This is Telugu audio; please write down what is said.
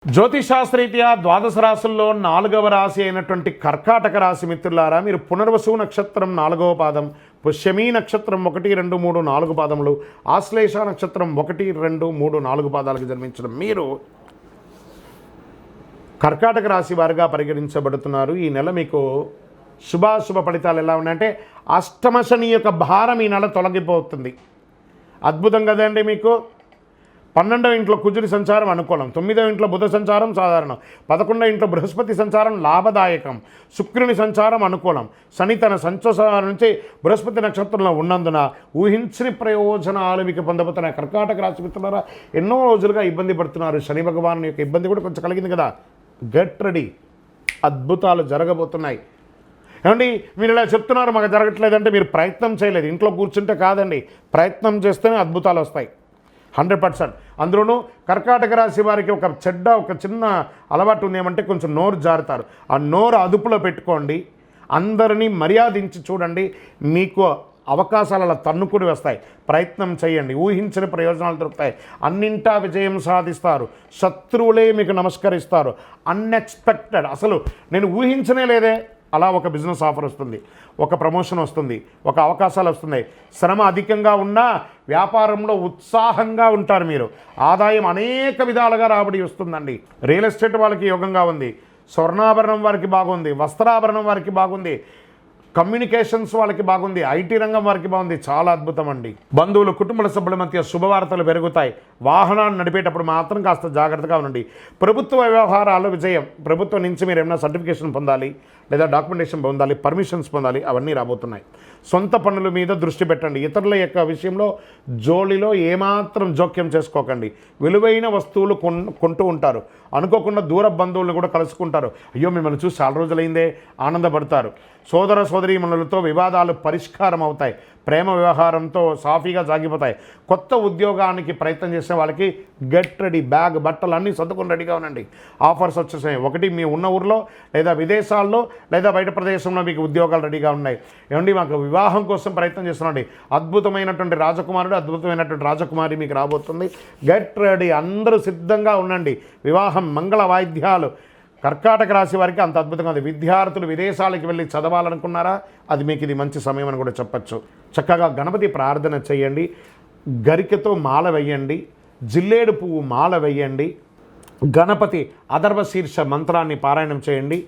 జ్యోతిషాస్త్రరీత్యా ద్వాదశ రాశుల్లో 4వ రాశి అయినటువంటి కర్కాటక రాశి మిత్రులారా, మీరు పునర్వసు నక్షత్రం 4వ పాదం, పుష్యమీ నక్షత్రం 1, 2, 3, 4 పాదములు, ఆశ్లేష నక్షత్రం 1, 2, 3, 4 పాదాలకు జన్మించడం మీరు కర్కాటక రాశి వారిగా పరిగణించబడుతున్నారు. ఈ నెల మీకు శుభాశుభ ఫలితాలు ఎలా ఉన్నాయంటే, అష్టమ శని యొక్క భారం ఈ నెల తొలగిపోతుంది. అద్భుతం కదండి. మీకు 12వ ఇంట్లో కుజుడి సంచారం అనుకూలం, 9వ ఇంట్లో బుధ సంచారం సాధారణం, 11వ ఇంట్లో బృహస్పతి సంచారం లాభదాయకం, శుక్రుని సంచారం అనుకూలం, శని తన సంచారం నుంచి బృహస్పతి నక్షత్రంలో ఉన్నందున ఊహించని ప్రయోజనాలు మీకు పొందబోతున్నాయి. కర్కాటక రాశి మిత్రులారా, ఎన్నో రోజులుగా ఇబ్బంది పడుతున్నారు. శని భగవాను యొక్క ఇబ్బంది కూడా కొంచెం కలిగింది కదా. గెట్ రెడీ, అద్భుతాలు జరగబోతున్నాయి. ఏమండి, మీరు ఇలా చెప్తున్నారు మాకు జరగట్లేదంటే మీరు ప్రయత్నం చేయలేదు. ఇంట్లో కూర్చుంటే కాదండి, ప్రయత్నం చేస్తేనే అద్భుతాలు వస్తాయి 100%. అందులోనూ కర్కాటక రాశి వారికి ఒక చిన్న అలవాటు ఉంది. ఏమంటే కొంచెం నోరు జారుతారు. ఆ నోరు అదుపులో పెట్టుకోండి. అందరినీ మర్యాదించి చూడండి. మీకు అవకాశాలు అలా తన్నుకుని వస్తాయి. ప్రయత్నం చేయండి, ఊహించని ప్రయోజనాలు దొరుకుతాయి. అన్నింటా విజయం సాధిస్తారు. శత్రువులే మీకు నమస్కరిస్తారు. అన్ఎక్స్పెక్టెడ్, అసలు నేను ఊహించనే లేదే, అలా ఒక బిజినెస్ ఆఫర్ వస్తుంది, ఒక ప్రమోషన్ వస్తుంది, ఒక అవకాశాలు వస్తున్నాయి. శ్రమ అధికంగా ఉన్నా వ్యాపారంలో ఉత్సాహంగా ఉంటారు మీరు. ఆదాయం అనేక విధాలుగా రాబడి వస్తుందండి. రియల్ ఎస్టేట్ వాళ్ళకి యోగంగా ఉంది, స్వర్ణాభరణం వారికి బాగుంది, వస్త్రాభరణం వారికి బాగుంది, కమ్యూనికేషన్స్ వాళ్ళకి బాగుంది, ఐటీ రంగం వారికి బాగుంది. చాలా అద్భుతం అండి. బంధువులు, కుటుంబ సభ్యుల మధ్య శుభవార్తలు పెరుగుతాయి. వాహనాన్ని నడిపేటప్పుడు మాత్రం కాస్త జాగ్రత్తగా ఉండండి. ప్రభుత్వ వ్యవహారాలు విజయం. ప్రభుత్వం నుంచి మీరు ఏమైనా సర్టిఫికేషన్ పొందాలి, లేదా డాక్యుమెంటేషన్ పొందాలి, పర్మిషన్స్ పొందాలి, అవన్నీ రాబోతున్నాయి. సొంత పనుల మీద దృష్టి పెట్టండి. ఇతరుల యొక్క విషయంలో జోలిలో ఏమాత్రం జోక్యం చేసుకోకండి. విలువైన వస్తువులు కొంటూ ఉంటారు. అనుకోకుండా దూర బంధువులను కూడా కలుసుకుంటారు. అయ్యో మిమ్మల్ని చూసి చాలా రోజులైందే, ఆనందపడతారు. సోదర సోదరీమణులతో వివాదాలు పరిష్కారం అవుతాయి. ప్రేమ వ్యవహారంతో సాఫీగా సాగిపోతాయి. కొత్త ఉద్యోగానికి ప్రయత్నం చేసే వాళ్ళకి గెట్ రెడీ, బ్యాగ్ బట్టలు అన్నీ సర్దుకొని రెడీగా ఉండండి. ఆఫర్స్ వచ్చేసాయి. ఒకటి మీ ఉన్న ఊరిలో లేదా విదేశాల్లో లేదా బయట ప్రదేశంలో మీకు ఉద్యోగాలు రెడీగా ఉన్నాయి. ఏమండి, మాకు వివాహం కోసం ప్రయత్నం చేస్తున్నాండి. అద్భుతమైనటువంటి రాజకుమారుడు, అద్భుతమైనటువంటి రాజకుమారి మీకు రాబోతుంది. గెట్ రెడీ, అందరూ సిద్ధంగా ఉండండి. వివాహం, మంగళ వాయిద్యాలు. కర్కాటక రాశి వారికి అంత అద్భుతంగా ఉంది. విద్యార్థులు విదేశాలకు వెళ్ళి చదవాలనుకున్నారా, అది మీకు ఇది మంచి సమయం అని కూడా చెప్పచ్చు. చక్కగా గణపతి ప్రార్థన చేయండి. గరికతో మాల వేయండి, జిల్లేడు పువ్వు మాల వేయండి, గణపతి అథర్వ శీర్ష మంత్రాన్ని పారాయణం చేయండి.